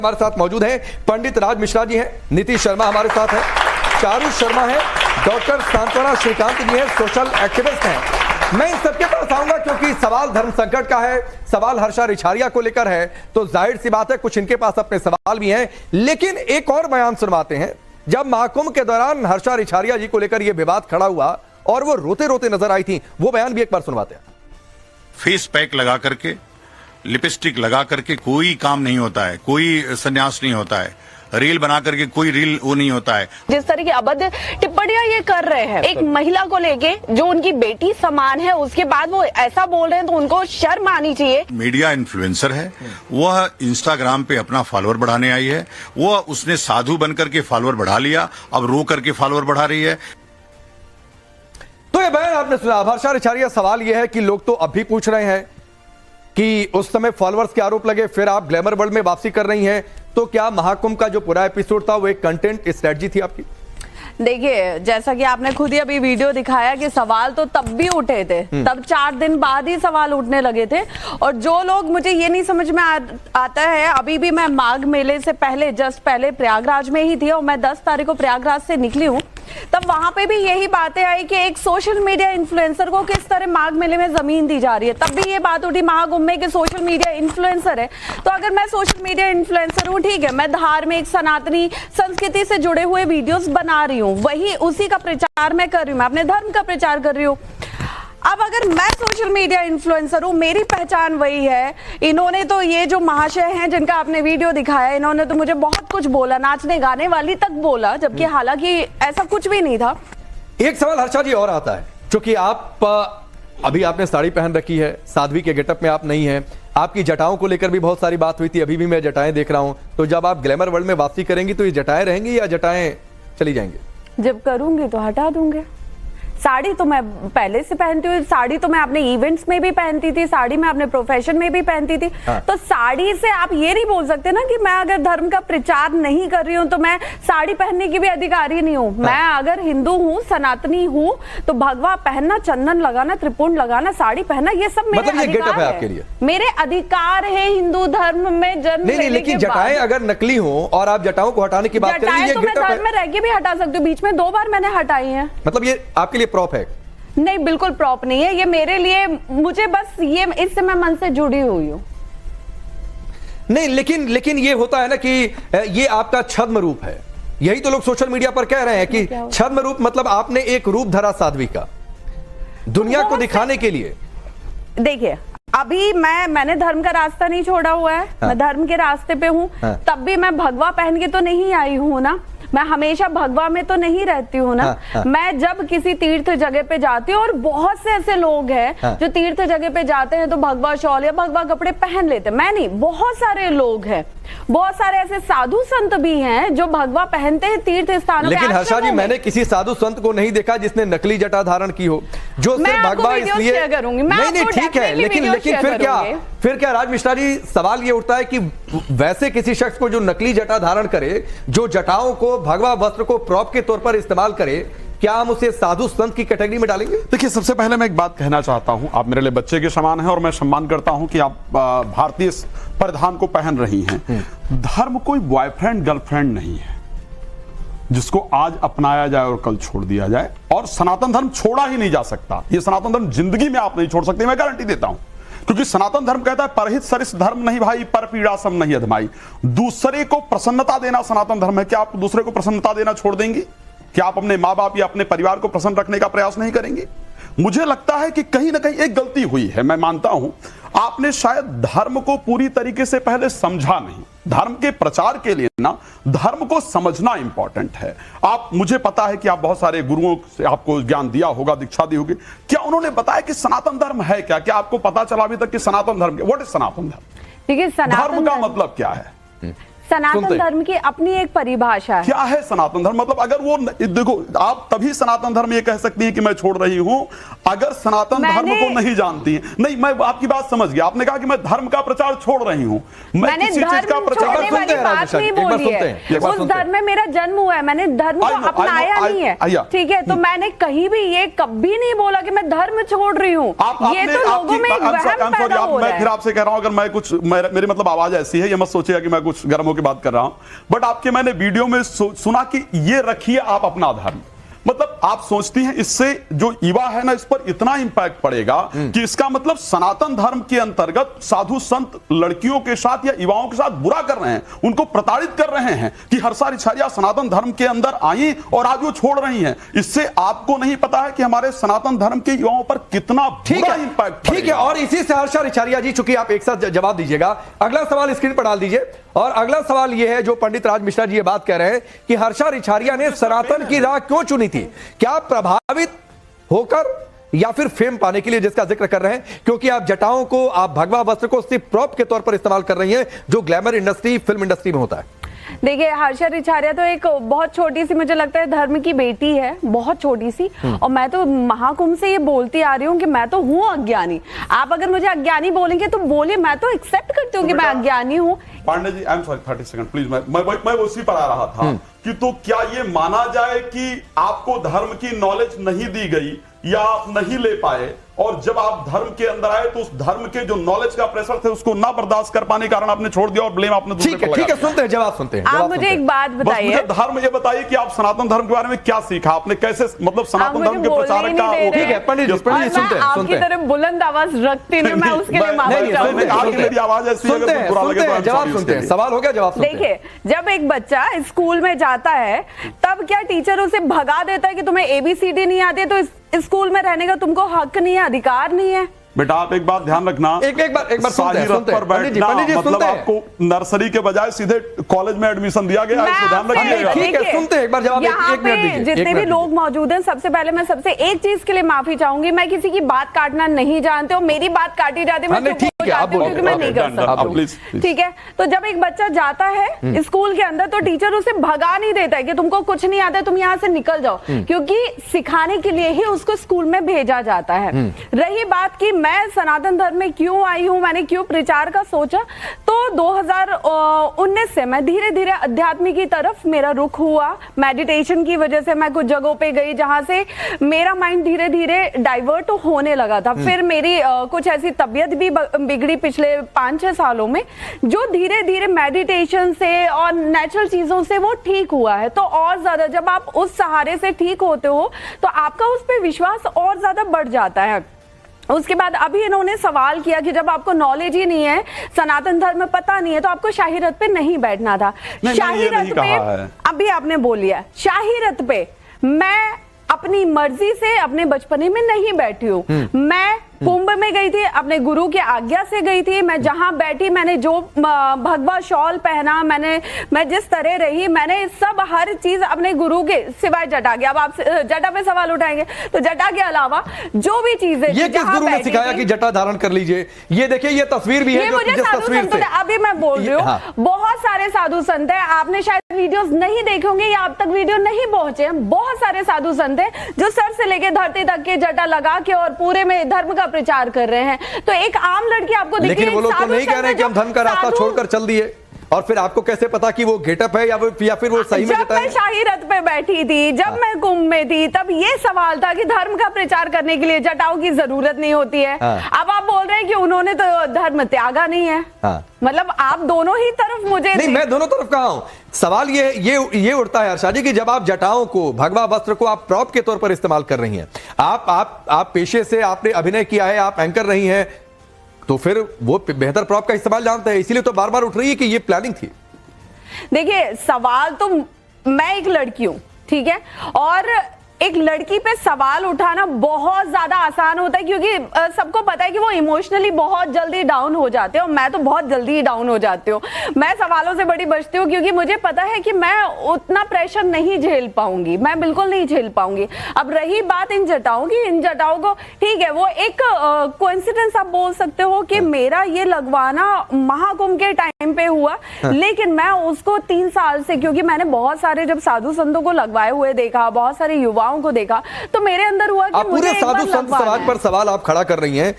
हमारे साथ मौजूद हैं पंडित राज मिश्रा जी हैं, नीतीश शर्मा हमारे साथ है, चारू शर्मा है, डॉक्टर सांत्वना श्रीकांत जी हैं, सोशल एक्टिविस्ट हैं। मैं इन सबके पास आऊंगा क्योंकि सवाल धर्म संकट का है, सवाल हर्षा रिछारिया को लेकर है, तो जाहिर सी बात है कुछ इनके पास अपने सवाल भी हैं। लेकिन एक और बयान सुनवाते हैं। जब महाकुंभ के दौरान हर्षा रिछारिया जी को लेकर यह विवाद खड़ा हुआ और वो रोते रोते नजर आई थी, वो बयान भी एक बार सुनवाते हैं। फेस पैक लगा करके, लिपस्टिक लगा करके कोई काम नहीं होता है, कोई संन्यास नहीं होता है, रील बना करके कोई रील वो नहीं होता है। जिस तरह की अभद्र टिप्पणियां ये कर रहे हैं एक महिला को लेके जो उनकी बेटी समान है, उसके बाद वो ऐसा बोल रहे हैं तो उनको शर्म आनी चाहिए। मीडिया इन्फ्लुएंसर है, वह इंस्टाग्राम पे अपना फॉलोअर बढ़ाने आई है, वो उसने साधु बनकर के फॉलोअर बढ़ा लिया, अब रो करके फॉलोअर बढ़ा रही है। तो ये बयान आपने सुना। हर्षा रिछारिया, सवाल यह है कि लोग तो अब भी पूछ रहे हैं कि उस समय फॉलोअर्स के आरोप लगे, फिर आप ग्लैमर वर्ल्ड में वापसी कर रही हैं, तो क्या महाकुंभ का जो पूरा एपिसोड था वो एक कंटेंट स्ट्रेटजी थी आपकी? देखिए, जैसा कि आपने खुद ही अभी वीडियो दिखाया कि सवाल तो तब भी उठे थे, तब 4 दिन बाद ही सवाल उठने लगे थे। और जो लोग, मुझे ये नहीं समझ में आता है, अभी भी मैं माघ मेले से पहले, जस्ट पहले प्रयागराज में ही थी और मैं 10 तारीख को प्रयागराज से निकली हूँ, तब वहां पे भी यही बातें आई कि एक सोशल मीडिया इन्फ्लुएंसर को किस तरह माघ मेले में जमीन दी जा रही है। तब भी ये बात उठी महाकुंभ में कि सोशल मीडिया इन्फ्लुएंसर है। तो अगर मैं सोशल मीडिया इन्फ्लुएंसर हूँ, ठीक है, मैं धार्मिक सनातनी संस्कृति से जुड़े हुए वीडियोस बना रही हूँ, वही उसी का प्रचार मैं कर रही हूँ, मैं अपने धर्म का प्रचार कर रही हूँ। अब अगर मैं सोशल मीडिया इन्फ्लुएंसर हूं, मेरी पहचान वही है। इन्होंने तो, ये जो महाशय हैं जिनका आपने वीडियो दिखाया, इन्होंने तो मुझे बहुत कुछ बोला, नाचने गाने वाली तक बोला, जबकि हालांकि ऐसा कुछ भी नहीं था। एक सवाल हर्षा जी और आता है, क्योंकि आप अभी आपने साड़ी पहन रखी है, साध्वी के गेटअप में आप नहीं हैं, आपकी जटाओं को लेकर भी बहुत सारी बात हुई थी, अभी भी मैं जटाएं देख रहा हूं, तो जब आप ग्लैमर वर्ल्ड में वापसी करेंगी तो ये जटाएं रहेंगी या जटाएं चली जाएंगी? जब करूंगी तो हटा दूंगे। साड़ी तो मैं पहले से पहनती हूँ, साड़ी तो मैं अपने इवेंट्स में भी पहनती थी, साड़ी मैं अपने प्रोफेशन में भी पहनती थी। तो साड़ी से आप ये नहीं बोल सकते ना कि मैं अगर धर्म का प्रचार नहीं कर रही हूँ तो मैं साड़ी पहनने की भी अधिकारी नहीं हूँ। मैं अगर हिंदू हूँ, सनातनी हूँ, तो भगवा पहनना, चंदन लगाना, त्रिपुंड लगाना, साड़ी पहनना, ये सब मेरे अधिकार है, आपके लिए मेरे अधिकार है हिंदू धर्म में जन्म लेने के बाद। लेकिन जटाएं अगर नकली हो और आप जटाओं को हटाने की बात कर रही हैं, तो मैं धर्म में रह के भी हटा सकती हूँ। बीच में 2 बार मैंने हटाई है। मतलब ये आपके लिए प्रॉप है? नहीं, बिल्कुल प्रॉप नहीं है ये मेरे लिए। मुझे बस ये, इससे मैं मन से जुड़ी हुई हूँ। नहीं, लेकिन ये होता है ना कि ये आपका छद्म रूप है, यही तो लोग सोशल मीडिया पर कह रहे हैं कि छद्म रूप, मतलब आपने एक रूप धरा साध्वी का दुनिया को दिखाने के लिए। देखिए, अभी मैंने धर्म का रास्ता नहीं छोड़ा हुआ है। मैं धर्म के रास्ते पे हूँ। तब भी मैं भगवा पहन के तो नहीं आई हूँ ना, मैं हमेशा भगवा में तो नहीं रहती हूँ ना। मैं जब किसी तीर्थ जगह पे जाती हूँ, और बहुत से ऐसे लोग हैं जो तीर्थ जगह पे जाते हैं तो भगवा शॉल या भगवा कपड़े पहन लेते हैं, मैं नहीं, बहुत सारे लोग हैं, बहुत सारे ऐसे साधु संत भी हैं जो भगवा पहनते हैं तीर्थ स्थानों पे। लेकिन हर्षा जी, मैंने किसी साधु संत को नहीं देखा जिसने नकली जटा धारण की हो, जो सिर्फ भगवा इसलिए। नहीं, ठीक है, लेकिन फिर क्या राज मिश्रा जी, सवाल ये उठता है कि वैसे किसी शख्स को जो नकली जटा धारण करे, जो जटाओं को, भगवा वस्त्र को प्रॉप के तौर पर इस्तेमाल करे, क्या हम उसे साधु संत की कैटेगरी में डालेंगे? देखिए, सबसे पहले मैं एक बात कहना चाहता हूं, आप मेरे लिए बच्चे के समान हैं और मैं सम्मान करता हूं कि आप भारतीय परिधान को पहन रही हैं। धर्म कोई बॉयफ्रेंड गर्लफ्रेंड नहीं है जिसको आज अपनाया जाए और कल छोड़ दिया जाए, और सनातन धर्म छोड़ा ही नहीं जा सकता। ये सनातन धर्म जिंदगी में आप नहीं छोड़ सकते, मैं गारंटी देता हूं, क्योंकि सनातन धर्म कहता है परहित सरिस धर्म नहीं भाई, पर पीड़ा सम नहीं अधमाई। दूसरे को प्रसन्नता देना सनातन धर्म है। क्या आप दूसरे को प्रसन्नता देना छोड़ देंगी? क्या आप अपने माँ बाप या अपने परिवार को प्रसन्न रखने का प्रयास नहीं करेंगे? मुझे लगता है कि कहीं ना कहीं एक गलती हुई है। मैं मानता हूं आपने शायद धर्म को पूरी तरीके से पहले समझा नहीं। धर्म के प्रचार के लिए ना, धर्म को समझना इंपॉर्टेंट है। आप, मुझे पता है कि आप बहुत सारे गुरुओं से आपको ज्ञान दिया होगा, दीक्षा दी होगी, क्या उन्होंने बताया कि सनातन धर्म है क्या? क्या आपको पता चला अभी तक कि सनातन धर्म, व्हाट इज सनातन धर्म? देखिए, धर्म का मतलब क्या है? सनातन धर्म की अपनी एक परिभाषा है। क्या है सनातन धर्म? मतलब अगर वो, देखो, आप तभी सनातन धर्म ये कह सकती हैं कि मैं छोड़ रही हूं अगर सनातन धर्म को नहीं जानती हैं। नहीं, मैं आपकी बात समझ गया। आपने कहा कि मैं धर्म का प्रचार छोड़ रही हूं, मैं किसी चीज का प्रचार नहीं बोली है। उस धर्म में मेरा जन्म हुआ है, मैंने धर्म को अपनाया नहीं है, ठीक है? तो मैंने कहीं भी ये कभी नहीं बोला कि मैं धर्म छोड़ रही हूँ। ये तो लोगों में एक वहम पैदा हो रहा है। मैं फिर आपसे कह रहा हूँ, अगर मैं कुछ, मेरी मतलब आवाज ऐसी है, ये मत सोचिएगा कि मैं कुछ गर्म होकर की बात कर रहा हूं, बट आपके मैंने वीडियो में सुना कि ये रखिए आप अपना धर्म, मतलब आप सोचती हैं इससे जो युवा है ना, इस पर इतना इंपैक्ट पड़ेगा कि इसका मतलब सनातन धर्म के अंतर्गत साधु संत लड़कियों के साथ या युवाओं के साथ बुरा कर रहे हैं, उनको प्रताड़ित कर रहे हैं कि हर्षा रिछारिया सनातन धर्म के अंदर आई और आज वो छोड़ रही हैं। इससे आपको नहीं पता है कि हमारे सनातन धर्म के युवाओं पर कितना बुरा इंपैक्ट। ठीक है, और इसी से हर्षा रिछारिया जी, चूंकि आप एक साथ जवाब दीजिएगा, अगला सवाल स्क्रीन पर डाल दीजिए। और अगला सवाल यह है, जो पंडित राज मिश्रा जी ये बात कह रहे हैं कि हर्षा रिछारिया ने सनातन की राह क्यों चुनी थी, क्या प्रभावित होकर या फिर फेम पाने के लिए, जिसका जिक्र कर रहे हैं, क्योंकि आप जटाओं को, आप भगवा वस्त्र को सिर्फ प्रॉप के तौर पर इस्तेमाल कर रही हैं, जो ग्लैमर इंडस्ट्री, फिल्म इंडस्ट्री में होता है। देखिए, हर्षा रिछारिया तो एक बहुत छोटी सी, मुझे लगता है, धर्म की बेटी है, बहुत छोटी सी। और मैं तो महाकुंभ से ये बोलती आ रही हूँ कि मैं तो हूँ अज्ञानी। आप अगर मुझे अज्ञानी बोलेंगे तो बोलिए, मैं तो एक्सेप्ट करती हूँ कि मैं अज्ञानी हूँ। Pandey ji, I am sorry, 30 second please. मैं उसी पर आ रहा था कि तो क्या ये माना जाए कि आपको धर्म की नॉलेज नहीं दी गई या आप नहीं ले पाए, और जब आप धर्म के अंदर आए तो उस धर्म के जो नॉलेज का प्रेशर थे उसको ना बर्दाश्त कर पाने के कारण आपने छोड़ दिया और ब्लेम आपने दूसरे पर लगाया। ठीक है, सुनते हैं, जवाब सुनते हैं। आप मुझे एक बात बताइए, मुझे धर्म ये बताइए कि आप सनातन धर्म के बारे में क्या सीखा आपने, कैसे, मतलब सनातन धर्म के प्रचारक का। ठीक है पंडित जी, सुनते हैं, आपकी तरफ बुलंद आवाज रखती नहीं, मैं उसके लिए माफी चाहूंगी। मेरी आवाज ऐसी है, अगर बुरा लगे तो जवाब सुनते हैं। सवाल हो गया, जवाब सुनते हैं। देखिए, जब एक बच्चा स्कूल में जाता है तब क्या टीचर उसे भगा देता है कि तुम्हें ABCD नहीं आती है तो स्कूल में रहने का तुमको हक नहीं है, अधिकार नहीं है? बेटा आप एक बात ध्यान रखना, एक बार सुनते हैं, पर बैठना, मतलब आपको नर्सरी के बजाय सीधे कॉलेज में एडमिशन दिया गया, इसको ध्यान रखिएगा। ठीक है, सुनते हैं, एक बार जवाब, यहाँ पे जितने भी लोग मौजूद हैं, सबसे पहले मैं सबसे एक चीज के लिए माफी चाहूंगी, मैं किसी की बात काटना नहीं जानती हूँ, मेरी बात काटी जाती है, मैं चुप हो जाती हूँ क्योंकि मैं नहीं कर सकती। ठीक है, तो जब एक बच्चा जाता है स्कूल के अंदर तो टीचर उसे भगा नहीं देता है कि तुमको कुछ नहीं आता, तुम यहाँ से निकल जाओ, क्योंकि सिखाने के लिए ही उसको स्कूल में भेजा जाता है। रही बात की मैं सनातन धर्म में क्यों आई हूं, मैंने क्यों प्रचार का सोचा, तो 2019 से मैं धीरे धीरे अध्यात्म की तरफ मेरा रुख हुआ। मेडिटेशन की वजह से मैं कुछ जगहों पे गई जहां से मेरा माइंड धीरे धीरे डाइवर्ट होने लगा था। फिर मेरी कुछ ऐसी तबीयत भी बिगड़ी पिछले 5-6 सालों में, जो धीरे धीरे मेडिटेशन से और नेचुरल चीजों से वो ठीक हुआ है। तो और ज्यादा जब आप उस सहारे से ठीक होते हो तो आपका उस पर विश्वास और ज्यादा बढ़ जाता है। उसके बाद अभी इन्होंने सवाल किया कि जब आपको नॉलेज ही नहीं है, सनातन धर्म में पता नहीं है, तो आपको शाही रथ पे नहीं बैठना था। शाही रथ पे अभी आपने बोलिया, शाही रथ पे मैं अपनी मर्जी से अपने बचपने में नहीं बैठी हूँ। मैं कुंभ में गई थी, अपने गुरु की आज्ञा से गई थी। मैं जहां बैठी, मैंने जो भगवा शॉल पहना, मैं जिस तरह रही, मैंने सब हर चीज अपने गुरु के सिवाय जटा के। अब आप जटा पे सवाल उठाएंगे तो जटा के अलावा जो भी चीजें, ये किस गुरु ने सिखाया कि जटा धारण कर लीजिए? ये देखिए, ये तस्वीर भी है, ये मुझे साधु संत, अभी मैं बोल रही हूँ, बहुत सारे साधु संत है, आपने शायद वीडियोस नहीं देखे होंगे या आप तक वीडियो नहीं पहुंचे। बहुत सारे साधु संत है जो सर से लेके धरती तक के जटा लगा के और पूरे में धर्म का प्रचार कर रहे हैं। तो एक आम लड़की आपको दिखे, लेकिन वो लोग तो नहीं कह रहे कि हम धर्म का रास्ता छोड़कर चल दिए, और फिर आपको कैसे पता कि वो गेटअप है या फिर वो सही में जब मैं शाही रथ पे बैठी थी, जब मैं कुंभ में थी, तब ये सवाल था कि धर्म का प्रचार करने के लिए जटाओं की जरूरत नहीं होती है। अब आप बोल रहे हैं कि उन्होंने तो धर्म त्यागा नहीं है। मतलब आप दोनों ही तरफ मुझे नहीं, मैं दोनों तरफ कहा हूं। सवाल ये उठता है हर्षा जी कि जब आप जटाओं को, भगवा वस्त्र को आप प्रॉप के तौर पर इस्तेमाल कर रही हैं, आप पेशे से आपने अभिनय किया है, आप एंकर रही हैं, तो फिर वो बेहतर प्रॉप का इस्तेमाल जानते हैं, इसीलिए तो बार बार उठ रही है कि ये प्लानिंग थी। देखिए, सवाल तो, मैं एक लड़की हूं, ठीक है, और एक लड़की पे सवाल उठाना बहुत ज्यादा आसान होता है, क्योंकि सबको पता है कि वो इमोशनली बहुत जल्दी डाउन हो जाते हैं, और मैं तो बहुत जल्दी ही डाउन हो जाती हूँ। मैं सवालों से बड़ी बचती हूँ, क्योंकि मुझे पता है कि मैं उतना प्रेशर नहीं झेल पाऊंगी, मैं बिल्कुल नहीं झेल पाऊंगी। अब रही बात इन जटाओं की, इन जटाओं को, ठीक है, वो एक कोइंसिडेंस आप बोल सकते हो कि मेरा ये लगवाना महाकुंभ के टाइम पे हुआ, लेकिन मैं उसको 3 साल से, क्योंकि मैंने बहुत सारे जब साधु संतों को लगवाए हुए देखा, बहुत सारे युवाओं को देखा, तो मेरे अंदर हुआ कि पूरे साधु संत समाज पर सवाल आप खड़ा कर रही हैं